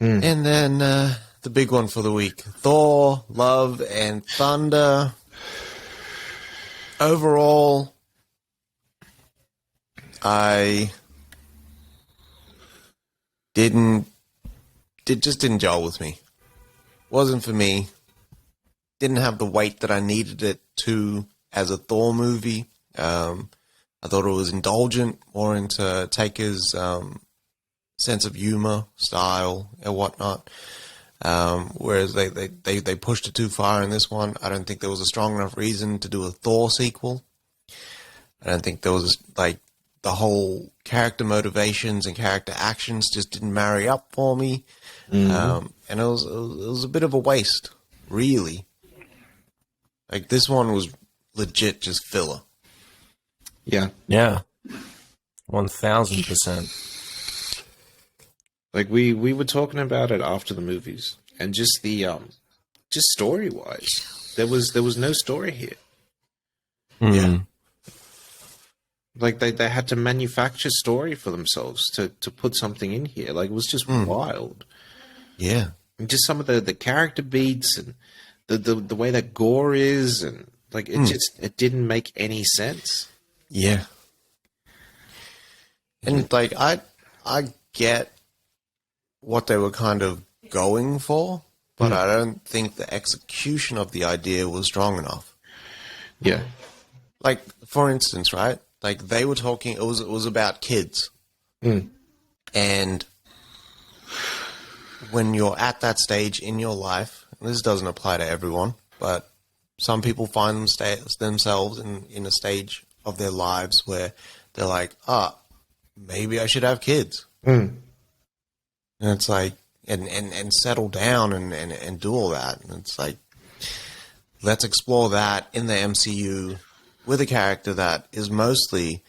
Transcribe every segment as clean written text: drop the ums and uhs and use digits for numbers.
Mm. And then the big one for the week, Thor, Love and Thunder. Overall, I just didn't gel with me. Wasn't for me. Didn't have the weight that I needed it to as a Thor movie. I thought it was indulgent, more into Taker's sense of humor, style, and whatnot. Whereas they pushed it too far in this one. I don't think there was a strong enough reason to do a Thor sequel. I don't think there was, like, the whole character motivations and character actions just didn't marry up for me. And it was a bit of a waste, really. Like, this one was legit just filler. Yeah. Yeah. 1000%. Like we were talking about it after the movies, and just the just story wise, there was no story here. Yeah. Like they had to manufacture story for themselves to put something in here. Like, it was just wild. Yeah. And just some of the character beats and the way that gore is, and like it didn't make any sense. Yeah. And, like, I get what they were kind of going for, but I don't think the execution of the idea was strong enough. Yeah. Like, for instance, right? Like, they were talking, it was about kids. And when you're at that stage in your life, and this doesn't apply to everyone, but some people find themselves in a stage of their lives where they're like, maybe I should have kids. And it's like, and settle down and do all that. And it's like, let's explore that in the MCU with a character that is mostly,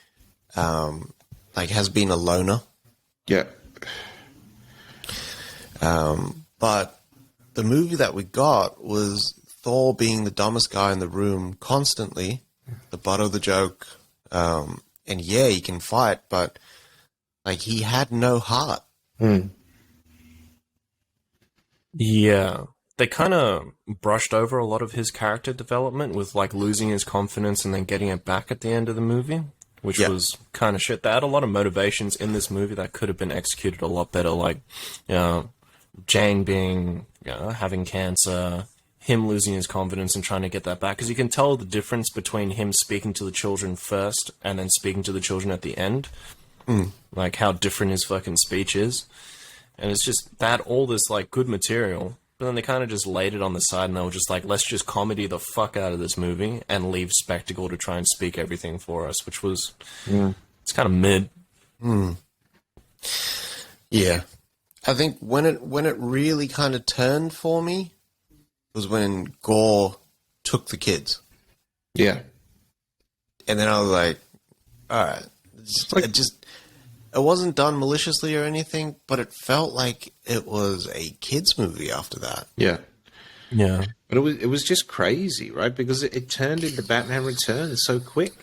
like, has been a loner. Yeah. But the movie that we got was Thor being the dumbest guy in the room constantly, the butt of the joke. And yeah, he can fight, but, like, he had no heart. Yeah. They kind of brushed over a lot of his character development with, like, losing his confidence and then getting it back at the end of the movie, which was kind of shit. They had a lot of motivations in this movie that could have been executed a lot better, like, Jang being, having cancer, him losing his confidence and trying to get that back. Because you can tell the difference between him speaking to the children first and then speaking to the children at the end. Like, how different his fucking speech is. And it's just that all this, like, good material, but then they kind of just laid it on the side and they were just like, let's just comedy the fuck out of this movie and leave spectacle to try and speak everything for us, which was, it's kind of mid. Yeah. I think when it really kind of turned for me was when Gore took the kids. Yeah. And then I was like, all right. It wasn't done maliciously or anything, but it felt like it was a kids movie after that. Yeah. Yeah. But it was just crazy, right? Because it turned into Batman Returns so quick.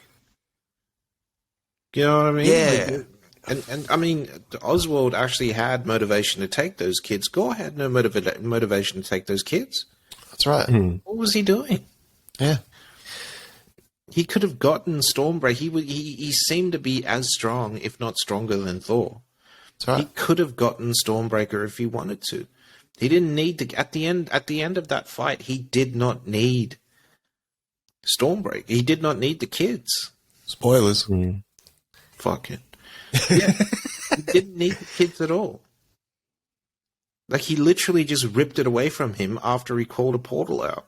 You know what I mean? Yeah. Like, and I mean, Oswald actually had motivation to take those kids. Gore had no motivation to take those kids. That's right. What was he doing? Yeah. He could have gotten Stormbreaker. He seemed to be as strong, if not stronger, than Thor. That's right. He could have gotten Stormbreaker if he wanted to. He didn't need to. At the end of that fight, he did not need Stormbreaker. He did not need the kids. Spoilers. Fuck it. Yeah, he didn't need the kids at all. Like, he literally just ripped it away from him after he called a portal out.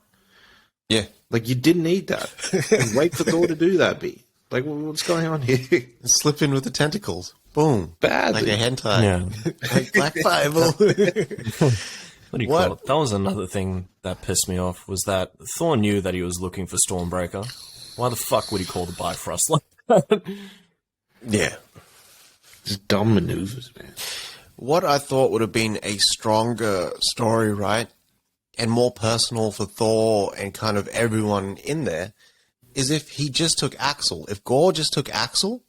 Yeah. Like, you didn't need that. And wait for Thor to do that, B. Like, what's going on here? Slip in with the tentacles. Boom. Badly. Like a hentai. Yeah. Like Black Bible. What do you call it? That was another thing that pissed me off, was that Thor knew that he was looking for Stormbreaker. Why the fuck would he call the Bifrost like that? Yeah. Just dumb maneuvers, man. What I thought would have been a stronger story, right, and more personal for Thor and kind of everyone in there, is if he just took Axel. If Gore just took Axel,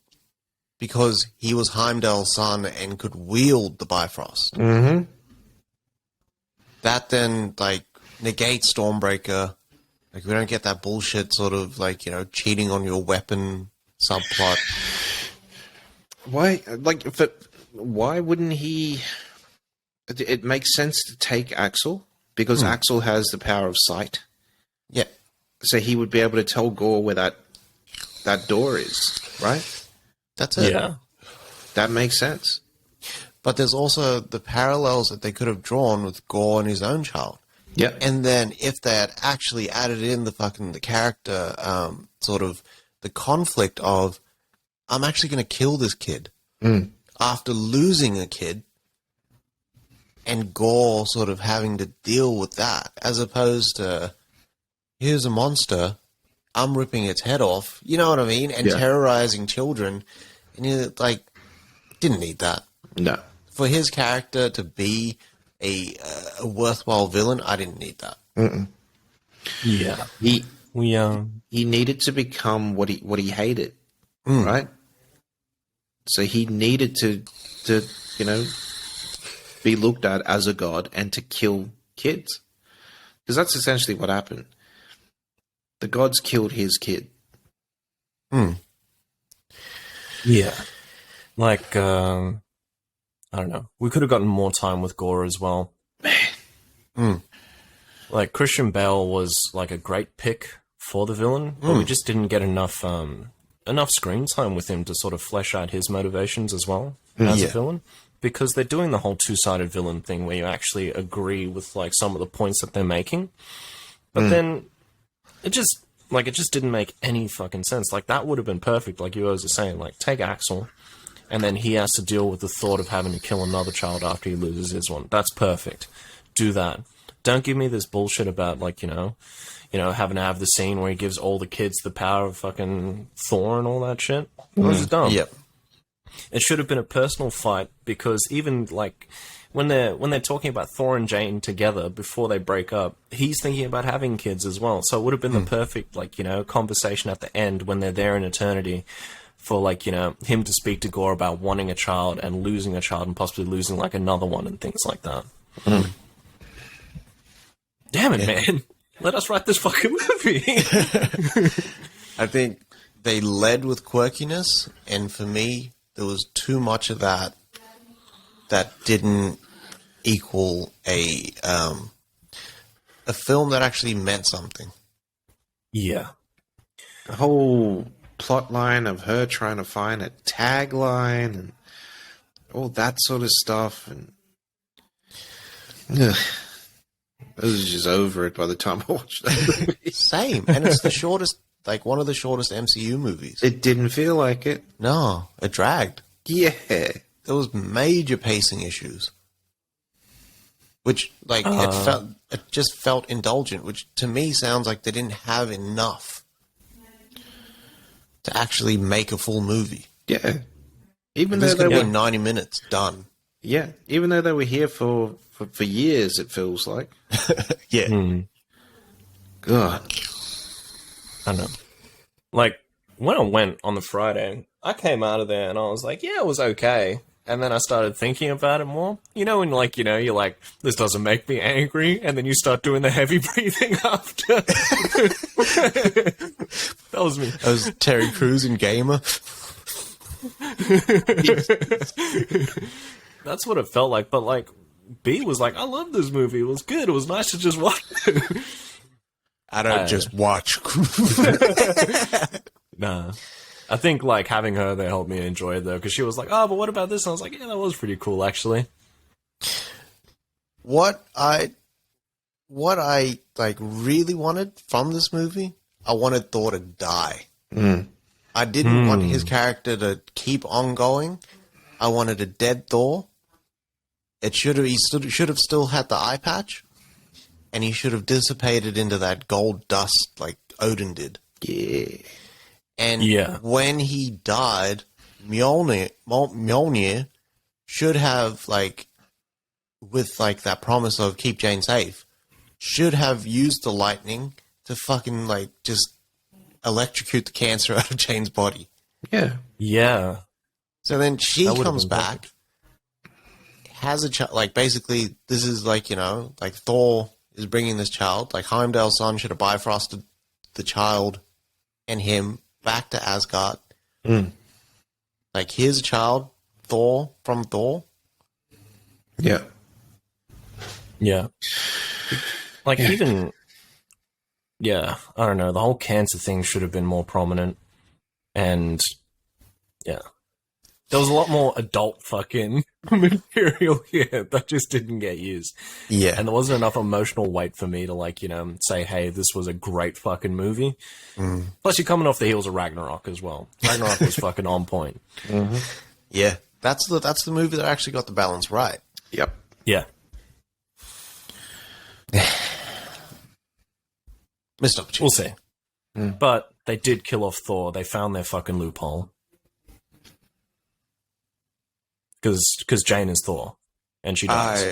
because he was Heimdall's son and could wield the Bifrost. Mm-hmm. that then, like, negates Stormbreaker. Like, we don't get that bullshit sort of, like, you know, cheating on your weapon subplot. Why? Like, why wouldn't he? It makes sense to take Axel because Axel has the power of sight. Yeah. So he would be able to tell Gore where that door is, right? That's it. Yeah. That makes sense. But there's also the parallels that they could have drawn with Gore and his own child. Yeah. And then if they had actually added in the character, sort of the conflict of, I'm actually going to kill this kid after losing a kid, and Gore sort of having to deal with that, as opposed to, here's a monster, I'm ripping its head off, you know what I mean? And terrorizing children. And you're like, didn't need that. No. For his character to be a worthwhile villain, I didn't need that. Yeah. He We needed to become what he hated, right? So he needed to you know, be looked at as a god and to kill kids, because that's essentially what happened. The gods killed his kid. Yeah. Like, I don't know. We could have gotten more time with Gore as well. Like, Christian Bale was, like, a great pick for the villain, but we just didn't get enough screen time with him to sort of flesh out his motivations as well as a villain. Because they're doing the whole two-sided villain thing where you actually agree with, like, some of the points that they're making. But then it just didn't make any fucking sense. Like, that would have been perfect, like you guys were saying. Like, take Axel, and then he has to deal with the thought of having to kill another child after he loses his one. That's perfect. Do that. Don't give me this bullshit about, like, you know, having to have the scene where he gives all the kids the power of fucking Thor and all that shit. It was dumb. Yep. It should have been a personal fight, because even, like, when they're talking about Thor and Jane together before they break up, he's thinking about having kids as well. So it would have been the perfect, like, you know, conversation at the end when they're there in eternity for, like, you know, him to speak to Gore about wanting a child and losing a child and possibly losing, like, another one and things like that. Damn it, man. Let us write this fucking movie. I think they led with quirkiness, and for me, there was too much of that didn't equal a film that actually meant something. Yeah. The whole plot line of her trying to find a tagline and all that sort of stuff, and I was just over it by the time I watched that movie. Same, and it's the shortest, like one of the shortest MCU movies. It didn't feel like it. No, it dragged. Yeah. There was major pacing issues, which, like, it just felt indulgent, which to me sounds like they didn't have enough to actually make a full movie. Yeah. Even This though could they be were 90 minutes done. Yeah, even though they were here for years, it feels like. Yeah. God. I know. Like, when I went on the Friday, I came out of there and I was like, yeah, it was okay. And then I started thinking about it more. You know, when, like, you know, you're like, this doesn't make me angry, and then you start doing the heavy breathing after. That was me. That was Terry Crews in Gamer. That's what it felt like. But, like, B was like, I love this movie. It was good. It was nice to just watch it. I don't just watch. Nah. I think, like, having her there helped me enjoy it, though, because she was like, oh, but what about this? And I was like, yeah, that was pretty cool, actually. What I like really wanted from this movie, I wanted Thor to die. I didn't want his character to keep on going. I wanted a dead Thor. He should have still had the eye patch, and he should have dissipated into that gold dust like Odin did. Yeah. And when he died, Mjolnir should have, like, with, like, that promise of keep Jane safe, should have used the lightning to fucking, like, just electrocute the cancer out of Jane's body. Yeah. Yeah. So then she comes back, has a child. Like, basically, this is like, like Thor is bringing this child. Like, Heimdall's son should have bifrosted the child and him back to Asgard. Like, here's a child, Thor, from Thor. Yeah. Yeah. Like, even... Yeah, I don't know. The whole cancer thing should have been more prominent. And, yeah. There was a lot more adult fucking material here that just didn't get used. Yeah. And there wasn't enough emotional weight for me to, like, say, hey, this was a great fucking movie. Plus, you're coming off the heels of Ragnarok as well. Ragnarok was fucking on point. Yeah. That's the movie that actually got the balance right. Yep. Yeah. Missed opportunity. We'll see. But they did kill off Thor. They found their fucking loophole. Because Jane is Thor. And she dies.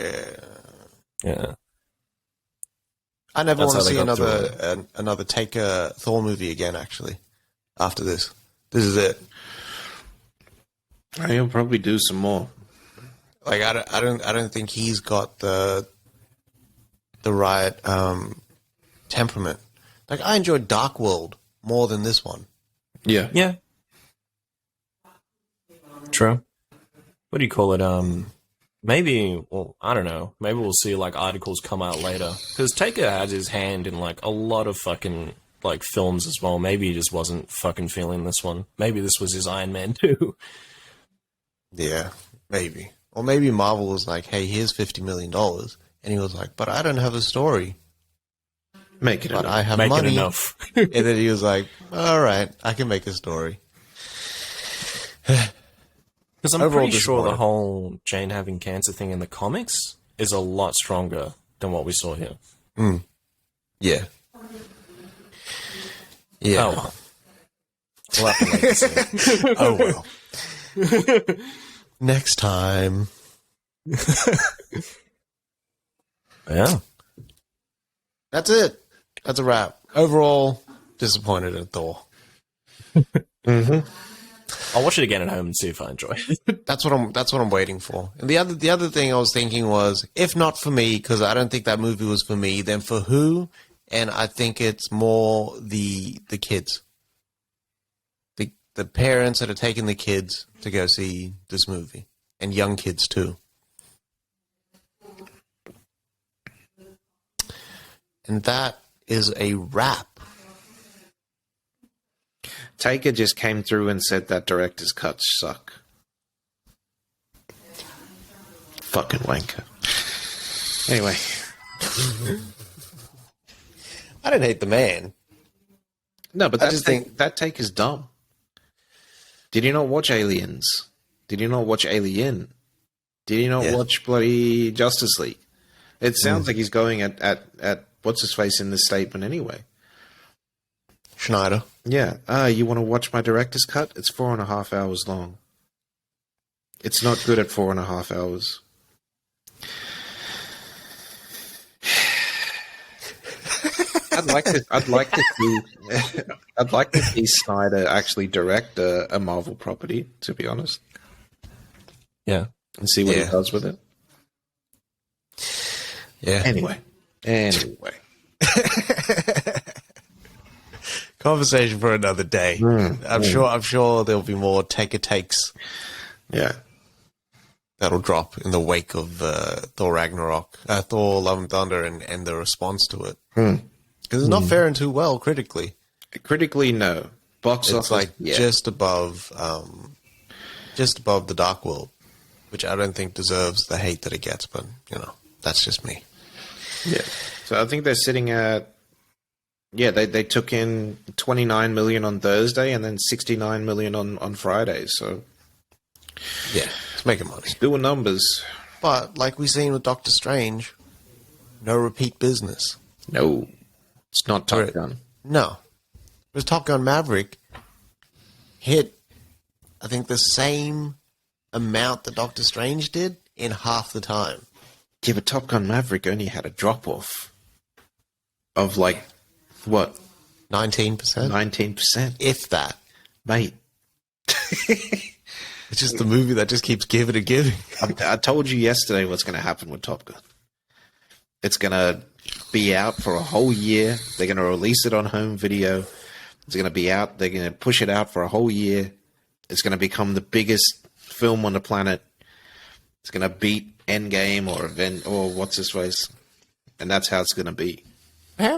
Yeah. I never That's want to how they see another Taker Thor movie again, actually, after this. This is it. He'll probably do some more. Like, I don't think he's got the right temperament. Like, I enjoyed Dark World more than this one. Yeah. Yeah. True. What do you call it? Maybe, well, I don't know. Maybe we'll see, like, articles come out later. Because Taker has his hand in, like, a lot of fucking, like, films as well. Maybe he just wasn't fucking feeling this one. Maybe this was his Iron Man 2. Yeah, maybe. Or maybe Marvel was like, hey, here's $50 million. And he was like, but I don't have a story. Make it But enough. I have Make money. it enough. And then he was like, all right, I can make a story. Because I'm Overall pretty sure the disappointed. whole Jane having cancer thing in the comics is a lot stronger than what we saw here. Yeah. Yeah. Oh, well. We'll have to wait to see. Oh, well. Next time. Yeah. That's it. That's a wrap. Overall, disappointed in Thor. I'll watch it again at home and see if I enjoy it. That's what I'm waiting for. And the other thing I was thinking was, if not for me, because I don't think that movie was for me, then for who? And I think it's more the kids. The parents that are taking the kids to go see this movie. And young kids too. And that is a wrap. Taker just came through and said that director's cuts suck. Fucking wanker. Anyway. I didn't hate the man. No, but I that just think that take is dumb. Did you not watch Aliens? Did you not watch Alien? Did you not watch bloody Justice League? It sounds like he's going at what's his face in this statement anyway. Schneider. Yeah. You want to watch my director's cut? It's 4.5 hours long. It's not good at 4.5 hours. I'd like to see Snyder actually direct a Marvel property, to be honest, Yeah. and see what he does with it. Yeah. Anyway. Conversation for another day. I'm sure there'll be more Taker takes Yeah. that'll drop in the wake of Thor Ragnarok, Thor Love and Thunder, and the response to it. Because it's not faring too well critically. Critically, no. Box It's office, like yeah. just above the Dark World, which I don't think deserves the hate that it gets. But that's just me. Yeah. So I think they're sitting at. Yeah, they took in 29 million on Thursday and then 69 million on Friday. So Yeah, it's making money. doing numbers. But like we've seen with Doctor Strange, no repeat business. No, it's not Top Right. Gun. No. Whereas Top Gun Maverick hit, I think, the same amount that Doctor Strange did in half the time. Yeah, but Top Gun Maverick only had a drop off of like what 19%? 19%, If that. mate. It's It's just the movie that just keeps giving and giving. I told you yesterday what's going to happen with Top Gun. It's going to be out for a whole year. They're going to release it on home video. It's going to be out. They're going to push it out for a whole year. It's going to become the biggest film on the planet. It's going to beat Endgame or what's his face. And that's how it's going to be.